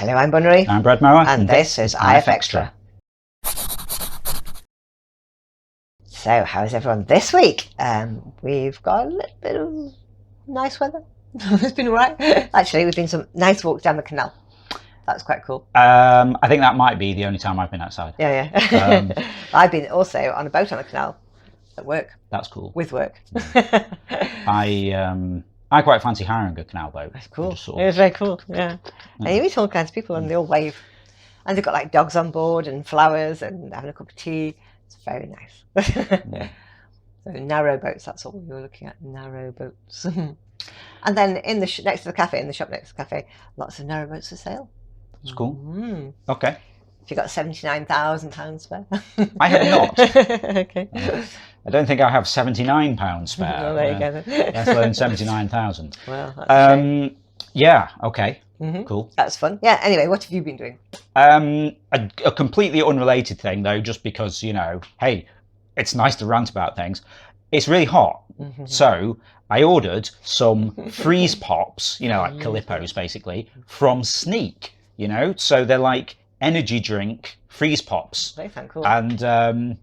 Hello, I'm Bunnery. I'm Brad Mower. And this is IFXtra. So, how's everyone this week? We've got a little bit of nice weather. It's been alright. Actually, we've been some nice walks down the canal. That's quite cool. I think that might be the only time I've been outside. Yeah. I've been also on a boat on the canal at work. That's cool. With work. I quite fancy hiring a canal boat. That's cool. It was very cool, yeah. And you meet all kinds of people and they all wave. And they've got like dogs on board and flowers and having a cup of tea. It's very nice. So narrow boats, that's what we were looking at, narrow boats. And then in the next to the cafe, in the shop next to the cafe, lots of narrow boats for sale. That's cool. Okay. If you've got £79,000 spare. I have not. Okay. I don't think I have £79 spare. Well, there you go then. Let alone 79,000. Well, that's yeah, okay. Cool. That's fun. Yeah, anyway, what have you been doing? A completely unrelated thing though, just because, you know, hey, it's nice to rant about things. It's really hot. So I ordered some freeze pops, you know, like Calippos basically, from Sneak, you know, so they're like energy drink freeze pops. They sound cool. And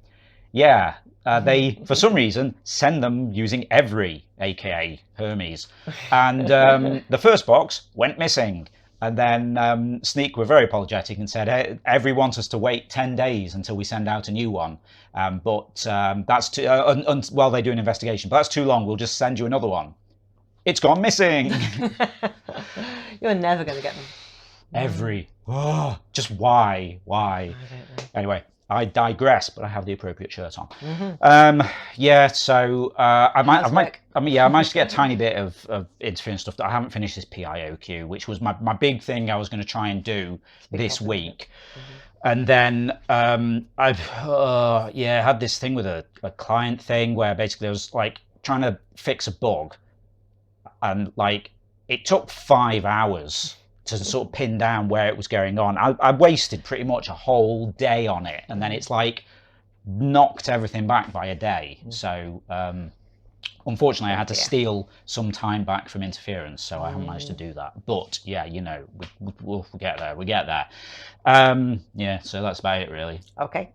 yeah, they, for some reason, send them using Every, aka Hermes. And the first box went missing. And then Sneak were very apologetic and said, hey, Every wants us to wait 10 days until we send out a new one. But that's too, while they do an investigation, but that's too long. We'll just send you another one. It's gone missing. You're never going to get them. Every. Oh, just why? I don't know. Anyway, I digress, but I have the appropriate shirt on. Yeah, so I managed to get a tiny bit of interference stuff. That I haven't finished this PIOQ, which was my big thing I was going to try and do this week. And then I've had this thing with a client thing where basically I was like trying to fix a bug, and like it took 5 hours to sort of pin down where it was going on. I wasted pretty much a whole day on it, and then it's like knocked everything back by a day. So unfortunately I had to steal some time back from interference, so I haven't managed to do that. But yeah, you know, we'll get there. We get there. Yeah, so that's about it really. Okay.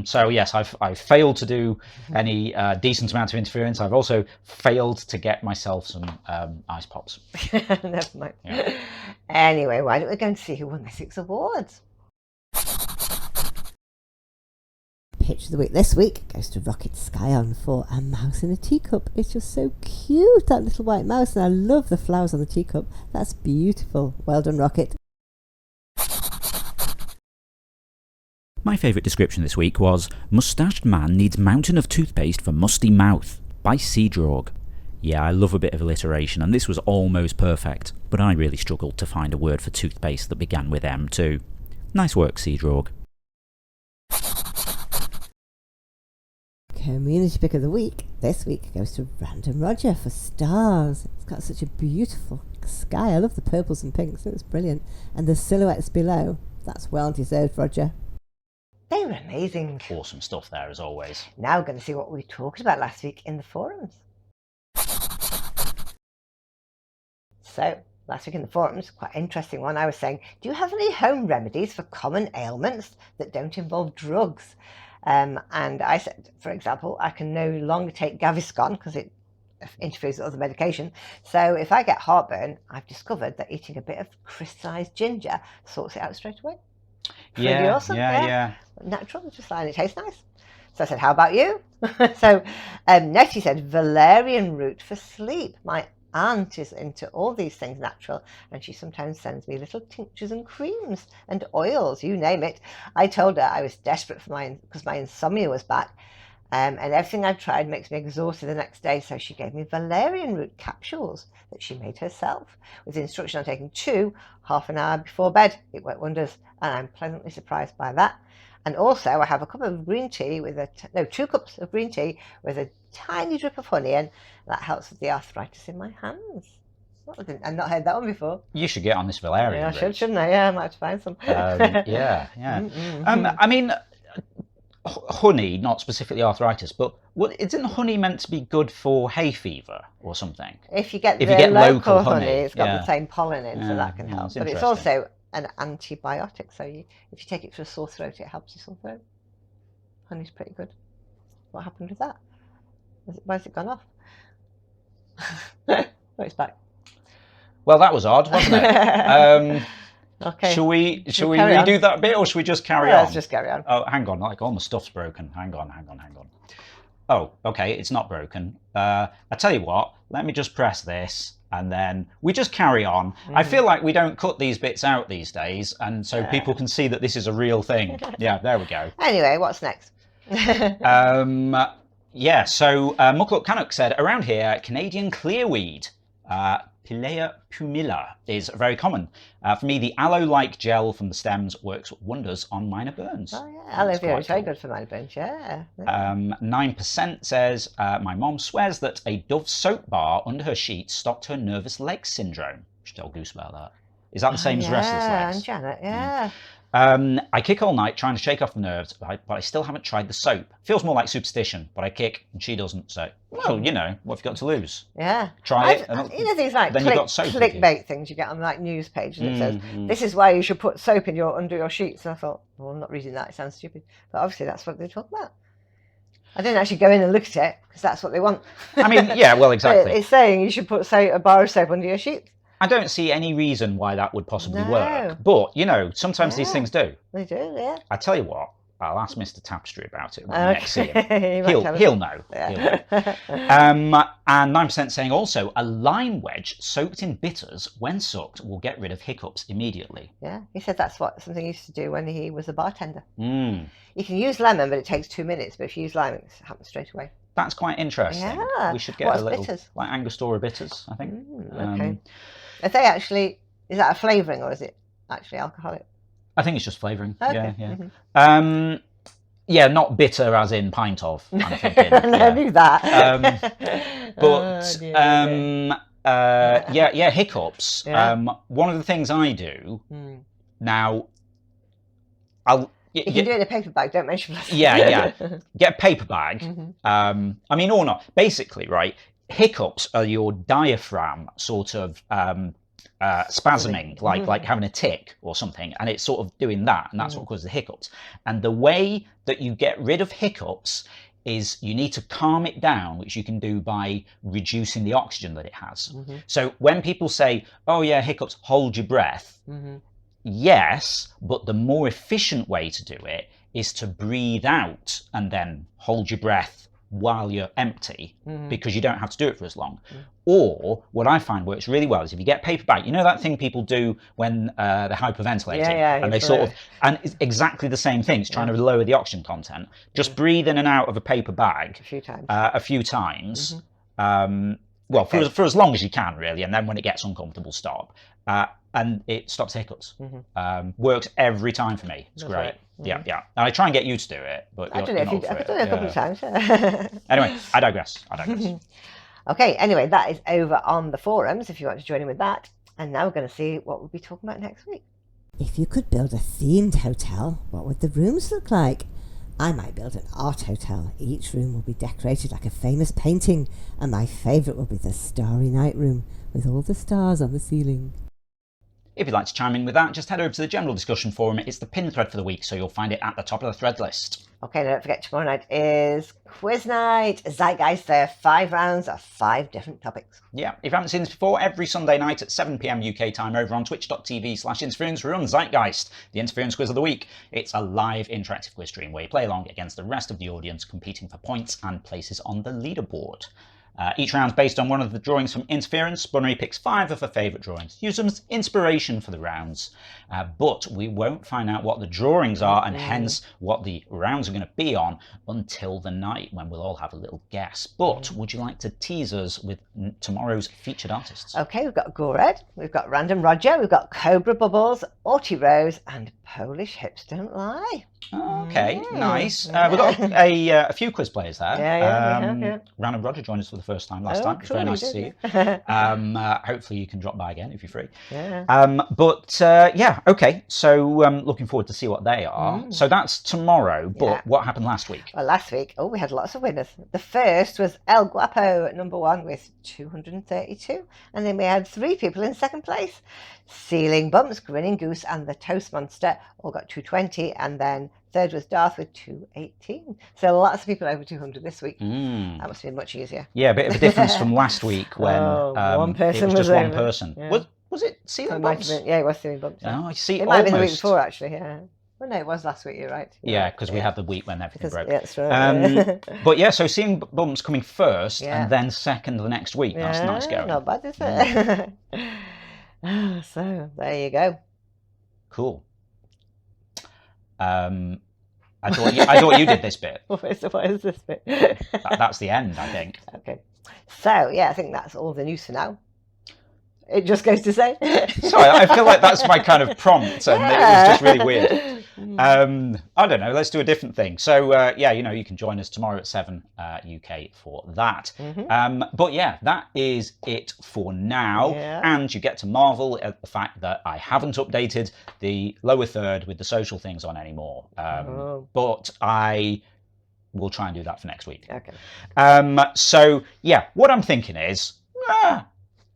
So yes, I've failed to do any decent amount of interference. I've also failed to get myself some ice pops. Never mind. Yeah. Anyway, why don't we go and see who won the 6 awards? Pitch of the week this week goes to Rocket Skyon for A Mouse in a Teacup. It's just so cute, that little white mouse, and I love the flowers on the teacup. That's beautiful. Well done, Rocket. My favourite description this week was Mustached Man needs mountain of toothpaste for musty mouth by Seadrog. Yeah, I love a bit of alliteration, and this was almost perfect, but I really struggled to find a word for toothpaste that began with M too. Nice work, Seadrog. Community pick of the week this week goes to Random Roger for Stars. It's got such a beautiful sky. I love the purples and pinks. It was brilliant. And the silhouettes below. That's well deserved, Roger. They were amazing. Awesome stuff there as always. Now we're going to see what we talked about last week in the forums. So, last week in the forums, quite an interesting one. I was saying, do you have any home remedies for common ailments that don't involve drugs? And I said, for example, I can no longer take Gaviscon because it interferes with other medication. So if I get heartburn, I've discovered that eating a bit of crystallized ginger sorts it out straight away. Pretty awesome. Yeah. Natural, just and it tastes nice. So I said, how about you? So Nettie said, valerian root for sleep. My aunt is into all these things natural, and she sometimes sends me little tinctures and creams and oils, you name it. I told her I was desperate for because my insomnia was back, and everything I've tried makes me exhausted the next day, so she gave me valerian root capsules that she made herself with the instruction on taking 2 half an hour before bed. It worked wonders, and I'm pleasantly surprised by that. And also I have a cup of green tea with 2 cups of green tea with a tiny drip of honey, and that helps with the arthritis in my hands. I've not heard that one before. You should get on this valerian. Yeah, I should, shouldn't I? Yeah, I might have to find some. Yeah. I mean, honey, not specifically arthritis, but isn't honey meant to be good for hay fever or something? If you get local honey, it's got the same pollen in, so that can help. But it's also an antibiotic. So if you take it for a sore throat, it helps your sore throat. Honey's pretty good. What happened with that? Why has it gone off? Oh, it's back. Well, that was odd, wasn't it? Okay. Shall we redo that bit, or should we just carry on? Let's just carry on. Oh, hang on, like all my stuff's broken. Hang on. Oh, okay, it's not broken. I tell you what, let me just press this, and then we just carry on. I feel like we don't cut these bits out these days, and so people can see that this is a real thing. Yeah, there we go. Anyway, what's next? Yeah, so Muckluck Canuck said, around here, Canadian clearweed, Pilea pumila, is very common. For me, the aloe-like gel from the stems works wonders on minor burns. Oh yeah, aloe vera is very good for minor burns, yeah. 9% says, my mom swears that a Dove soap bar under her sheets stopped her nervous leg syndrome. We should tell Goose about that. Is that the same as restless legs? Yeah, and Janet, yeah. I kick all night trying to shake off the nerves, but I still haven't tried the soap. Feels more like superstition, but I kick and she doesn't. So, well, you know, what have you got to lose? Yeah. Try it. You know these like clickbait things you get on like news pages, and it says, this is why you should put soap in under your sheets. And I thought, well, I'm not reading that. It sounds stupid. But obviously that's what they talk about. I didn't actually go in and look at it because that's what they want. I mean, yeah, well, exactly. It's saying you should put a bar of soap under your sheets. I don't see any reason why that would possibly work. But, you know, sometimes these things do. They do, yeah. I tell you what, I'll ask Mr. Tapestry about it when I next see him. He'll know. Yeah. And 9% saying also, a lime wedge soaked in bitters, when sucked, will get rid of hiccups immediately. Yeah, he said that's something he used to do when he was a bartender. You can use lemon, but it takes 2 minutes. But if you use lime, it happens straight away. That's quite interesting. Yeah. We should get a little, bitters? Like Angostura bitters, I think. Okay. Are they actually, is that a flavouring or is it actually alcoholic? I think it's just flavouring. Okay. Yeah. Yeah, not bitter as in pint of, I'm thinking. I knew that. But yeah, hiccups. Yeah. One of the things I do now, you can do it in a paper bag, don't mention plastic. Yeah. Get a paper bag. I mean, or not. Basically, right, hiccups are your diaphragm sort of spasming, like having a tick or something, and it's sort of doing that, and that's what causes the hiccups. And the way that you get rid of hiccups is you need to calm it down, which you can do by reducing the oxygen that it has. So when people say, oh yeah, hiccups, hold your breath, yes, but the more efficient way to do it is to breathe out and then hold your breath while you're empty, because you don't have to do it for as long. Or what I find works really well is if you get a paper bag, you know that thing people do when they're hyperventilating, and they sort of, and it's exactly the same thing. It's trying to lower the oxygen content. Just breathe in and out of a paper bag a few times. Well, for as long as you can, really, and then when it gets uncomfortable, stop. And it stops hiccups. Works every time for me. It's great. Yeah. And I try and get you to do it, but I've done it a couple of times. Anyway, I digress. Okay, anyway, that is over on the forums if you want to join in with that. And now we're going to see what we'll be talking about next week. If you could build a themed hotel, what would the rooms look like? I might build an art hotel. Each room will be decorated like a famous painting, and my favourite will be the Starry Night room with all the stars on the ceiling. If you'd like to chime in with that, just head over to the general discussion forum. It's the pin thread for the week, so you'll find it at the top of the thread list. Okay, don't forget tomorrow night is quiz night. Zeitgeist, there are 5 rounds of 5 different topics. Yeah, if you haven't seen this before, every Sunday night at 7 PM UK time over on twitch.tv/interference, we run Zeitgeist, the interference quiz of the week. It's a live interactive quiz stream where you play along against the rest of the audience, competing for points and places on the leaderboard. Each round's based on one of the drawings from Interference. Bunnery picks 5 of her favourite drawings. Use them as inspiration for the rounds. But we won't find out what the drawings are and hence what the rounds are going to be on until the night when we'll all have a little guess. But would you like to tease us with tomorrow's featured artists? Okay, we've got Gored, we've got Random Roger, we've got Cobra Bubbles, Aughty Rose and Polish Hips Don't Lie. Okay, nice. We've got a few quiz players there. Yeah, we have, yeah. Ran and Roger joined us for the first time last time. It was very nice to see you. Hopefully you can drop by again if you're free. Yeah. Yeah, okay. So looking forward to see what they are. So that's tomorrow. But what happened last week? Well, last week, we had lots of winners. The first was El Guapo at number 1 with 232. And then we had 3 people in second place. Ceiling Bumps, Grinning Goose, and the Toast Monster all got 220. And then third was Darth with 218. So lots of people over 200 this week. That must have been much easier. Yeah, a bit of a difference from last week when one person it was just was one over. person. Yeah. Was it Ceiling It Bumps? might have been, yeah, it was Ceiling Bumps. Yeah. Oh, I see. It might have been the week before, actually, yeah. Well, no, it was last week, you're right. Yeah, because we had the week when everything broke. Yeah, that's right. But yeah, so Ceiling Bumps coming first and then second the next week. That's nice going. Not bad, is it? So, there you go. Cool. I thought you did this bit. What is this bit? That's the end, I think. Okay. So, yeah, I think that's all the news for now. It just goes to say. Sorry, I feel like that's my kind of prompt, and it was just really weird. I don't know. Let's do a different thing. So yeah, you can join us tomorrow at 7 UK for that. But yeah, that is it for now. And you get to marvel at the fact that I haven't updated the lower third with the social things on anymore. But I will try and do that for next week. Okay. So yeah, what I'm thinking is.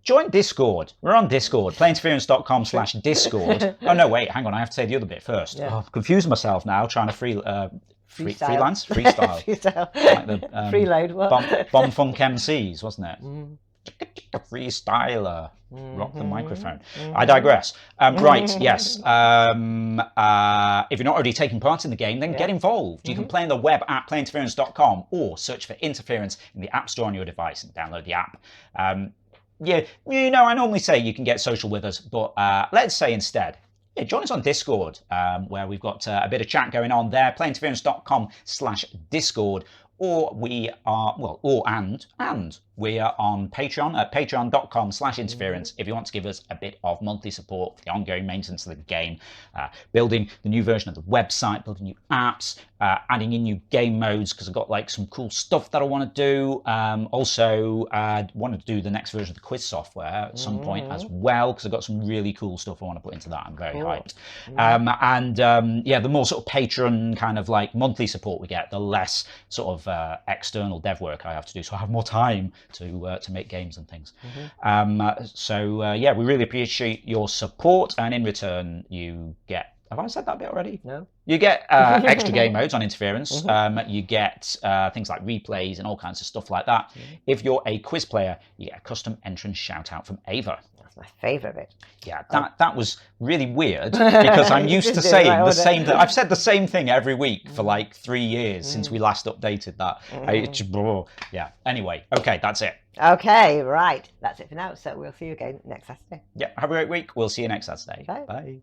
Join Discord. We're on Discord, playinterference.com/Discord. Oh, no, wait, hang on. I have to say the other bit first. Yeah. I've confused myself now trying to freelance? Freestyle. Freestyle. Like the Freeload, what? Bomb Funk MCs, wasn't it? Freestyler. Rock the microphone. I digress. Right, yes. If you're not already taking part in the game, then get involved. You can play on the web at playinterference.com or search for Interference in the App Store on your device and download the app. Yeah, I normally say you can get social with us, but let's say instead, join us on Discord, where we've got a bit of chat going on there, playinterference.com/Discord, or we are, and we are on Patreon at patreon.com/interference if you want to give us a bit of monthly support for the ongoing maintenance of the game, building the new version of the website, building new apps, adding in new game modes, because I've got like some cool stuff that I want to do. Also, I want to do the next version of the quiz software at some point as well, because I've got some really cool stuff I want to put into that. I'm very hyped. Yeah, the more sort of patron kind of like monthly support we get, the less sort of external dev work I have to do, so I have more time to make games and things. Yeah, we really appreciate your support, and in return you get, have I said that bit already? No. You get extra game modes on Interference. You get things like replays and all kinds of stuff like that. If you're a quiz player, you get a custom entrance shout out from Ava. That's my favourite bit. Yeah, that was really weird, because I'm used to saying the same thing. I've said the same thing every week for like 3 years since we last updated that. Yeah, anyway, okay, that's it. Okay, right. That's it for now. So we'll see you again next Saturday. Yeah, have a great week. We'll see you next Saturday. Bye. Bye.